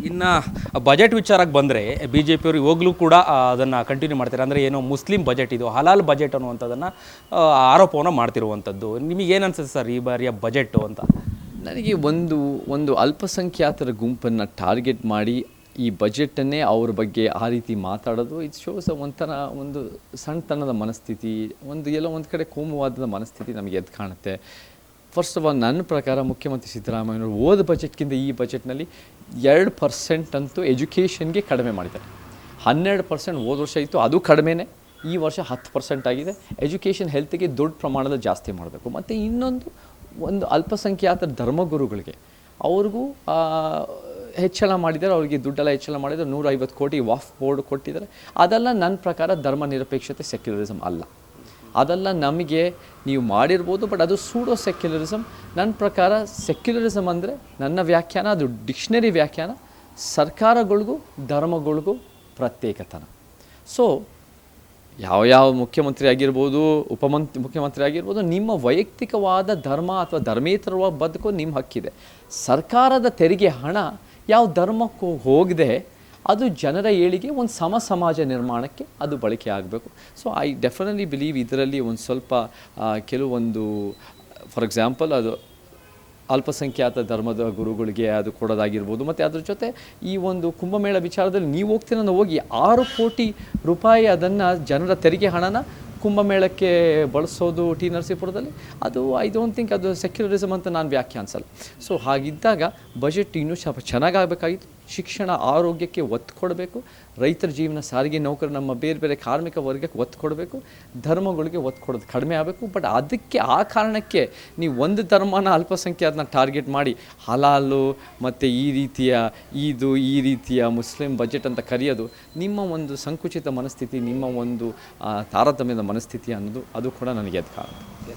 ಇನ್ನು ಬಜೆಟ್ ವಿಚಾರಕ್ಕೆ ಬಂದರೆ ಬಿ ಜೆ ಪಿಯವರು ಇವಾಗಲೂ ಕೂಡ ಅದನ್ನು ಕಂಟಿನ್ಯೂ ಮಾಡ್ತಾರೆ. ಅಂದರೆ ಏನೋ ಮುಸ್ಲಿಂ ಬಜೆಟ್ ಇದು ಹಲಾಲ್ ಬಜೆಟ್ ಅನ್ನುವಂಥದ್ದನ್ನು ಆರೋಪವನ್ನು ಮಾಡ್ತಿರುವಂಥದ್ದು. ನಿಮಗೇನು ಅನ್ಸುತ್ತೆ ಸರ್ ಈ ಬಾರಿಯ ಬಜೆಟು ಅಂತ? ನನಗೆ ಒಂದು ಅಲ್ಪಸಂಖ್ಯಾತರ ಗುಂಪನ್ನು ಟಾರ್ಗೆಟ್ ಮಾಡಿ ಈ ಬಜೆಟನ್ನೇ ಅವ್ರ ಬಗ್ಗೆ ಆ ರೀತಿ ಮಾತಾಡೋದು ಇದು ಶೋಸ್ ಒಂಥರ ಒಂದು ಸಣ್ಣತನದ ಮನಸ್ಥಿತಿ, ಎಲ್ಲೋ ಒಂದು ಕಡೆ ಕೋಮುವಾದದ ಮನಸ್ಥಿತಿ ನಮಗೆ ಎದ್ದು ಕಾಣುತ್ತೆ. ಫಸ್ಟ್ ಆಫ್ ಆಲ್ ನನ್ನ ಪ್ರಕಾರ ಮುಖ್ಯಮಂತ್ರಿ ಸಿದ್ದರಾಮಯ್ಯನವರು ಹೋದ ಬಜೆಟ್ಗಿಂತ ಈ ಬಜೆಟ್ನಲ್ಲಿ 2% ಅಂತೂ ಎಜುಕೇಷನ್ಗೆ ಕಡಿಮೆ ಮಾಡಿದ್ದಾರೆ. 12% ಹೋದ ವರ್ಷ ಇತ್ತು, ಅದು ಕಡಿಮೆನೇ. ಈ ವರ್ಷ 10% ಆಗಿದೆ. ಎಜುಕೇಷನ್ ಹೆಲ್ತ್ಗೆ ದೊಡ್ಡ ಪ್ರಮಾಣದಲ್ಲಿ ಜಾಸ್ತಿ ಮಾಡಬೇಕು. ಮತ್ತು ಒಂದು ಅಲ್ಪಸಂಖ್ಯಾತ ಧರ್ಮಗುರುಗಳಿಗೆ ಅವ್ರಿಗೂ ಹೆಚ್ಚಳ ಮಾಡಿದ್ದಾರೆ, ಅವರಿಗೆ ದುಡ್ಡೆಲ್ಲ ಹೆಚ್ಚಳ ಮಾಡಿದ್ದಾರೆ. 150 ಕೋಟಿ ವಾಫ್ ಬೋರ್ಡ್ ಕೊಟ್ಟಿದ್ದಾರೆ. ಅದೆಲ್ಲ ನನ್ನ ಪ್ರಕಾರ ಧರ್ಮ ನಿರಪೇಕ್ಷತೆ ಸೆಕ್ಯುಲರಿಸಮ್ ಅಲ್ಲ. ಅದೆಲ್ಲ ನಮಗೆ ನೀವು ಮಾಡಿರ್ಬೋದು, ಬಟ್ ಅದು ಸೂಡೋ ಸೆಕ್ಯುಲರಿಸಮ್. ನನ್ನ ಪ್ರಕಾರ ಸೆಕ್ಯುಲರಿಸಮ್ ಅಂದರೆ ನನ್ನ ವ್ಯಾಖ್ಯಾನ, ಅದು ಡಿಕ್ಷನರಿ ವ್ಯಾಖ್ಯಾನ, ಸರ್ಕಾರಗಳಿಗೂ ಧರ್ಮಗಳಿಗೂ ಪ್ರತ್ಯೇಕತನ. ಸೊ ಯಾವ ಮುಖ್ಯಮಂತ್ರಿ ಆಗಿರ್ಬೋದು, ಮುಖ್ಯಮಂತ್ರಿ ಆಗಿರ್ಬೋದು, ನಿಮ್ಮ ವೈಯಕ್ತಿಕವಾದ ಧರ್ಮ ಅಥವಾ ಧರ್ಮೇತರವಾದ ಬದುಕು ನಿಮ್ಮ ಹಕ್ಕಿದೆ. ಸರ್ಕಾರದ ತೆರಿಗೆ ಹಣ ಯಾವ ಧರ್ಮಕ್ಕೂ ಹೋಗದೆ ಅದು ಜನರ ಏಳಿಗೆ, ಒಂದು ಸಮಾಜ ನಿರ್ಮಾಣಕ್ಕೆ ಅದು ಬಳಕೆ ಆಗಬೇಕು. ಸೊ ಐ ಡೆಫಿನೆಟ್ಲಿ ಬಿಲೀವ್ ಇದರಲ್ಲಿ ಒಂದು ಸ್ವಲ್ಪ ಕೆಲವೊಂದು ಫಾರ್ ಎಕ್ಸಾಂಪಲ್ ಅದು ಅಲ್ಪಸಂಖ್ಯಾತ ಧರ್ಮದ ಗುರುಗಳಿಗೆ ಅದು ಕೊಡೋದಾಗಿರ್ಬೋದು. ಮತ್ತು ಅದ್ರ ಜೊತೆ ಈ ಒಂದು ಕುಂಭಮೇಳ ವಿಚಾರದಲ್ಲಿ ನೀವು ಹೋಗ್ತೀರ ಹೋಗಿ 6 ಕೋಟಿ ರೂಪಾಯಿ ಅದನ್ನು ಜನರ ತೆರಿಗೆ ಹಣನ ಕುಂಭಮೇಳಕ್ಕೆ ಬಳಸೋದು ಟಿ ನರಸೀಪುರದಲ್ಲಿ, ಅದು ಐ ಡೋಂಟ್ ಥಿಂಕ್ ಅದು ಸೆಕ್ಯುಲರಿಸಮ್ ಅಂತ ನಾನು ವ್ಯಾಖ್ಯಾನಿಸಲ್ಲ. ಸೊ ಹಾಗಿದ್ದಾಗ ಬಜೆಟ್ ಇನ್ನೂ ಸ್ವಲ್ಪ ಚೆನ್ನಾಗಾಗಬೇಕಾಗಿತ್ತು. ಶಿಕ್ಷಣ, ಆರೋಗ್ಯಕ್ಕೆ ಒತ್ತು ಕೊಡಬೇಕು. ರೈತರ ಜೀವನ, ಸಾರಿಗೆ ನೌಕರ, ನಮ್ಮ ಬೇರೆ ಕಾರ್ಮಿಕ ವರ್ಗಕ್ಕೆ ಒತ್ತು ಕೊಡಬೇಕು. ಧರ್ಮಗಳಿಗೆ ಒತ್ತು ಕೊಡೋದು ಕಡಿಮೆ ಆಗಬೇಕು. ಬಟ್ ಅದಕ್ಕೆ ಆ ಕಾರಣಕ್ಕೆ ನೀವು ಒಂದು ಧರ್ಮನ ಅಲ್ಪಸಂಖ್ಯಾತನ ಟಾರ್ಗೆಟ್ ಮಾಡಿ ಹಲಾಲು ಮತ್ತು ಈ ರೀತಿಯ ಮುಸ್ಲಿಂ ಬಜೆಟ್ ಅಂತ ಕರೆಯೋದು ನಿಮ್ಮ ಒಂದು ಸಂಕುಚಿತ ಮನಸ್ಥಿತಿ, ನಿಮ್ಮ ಒಂದು ತಾರತಮ್ಯದ ಮನಸ್ಥಿತಿ ಅನ್ನೋದು ಅದು ಕೂಡ ನನಗೆ ಎದ್ದು ಕಾಣುತ್ತೆ.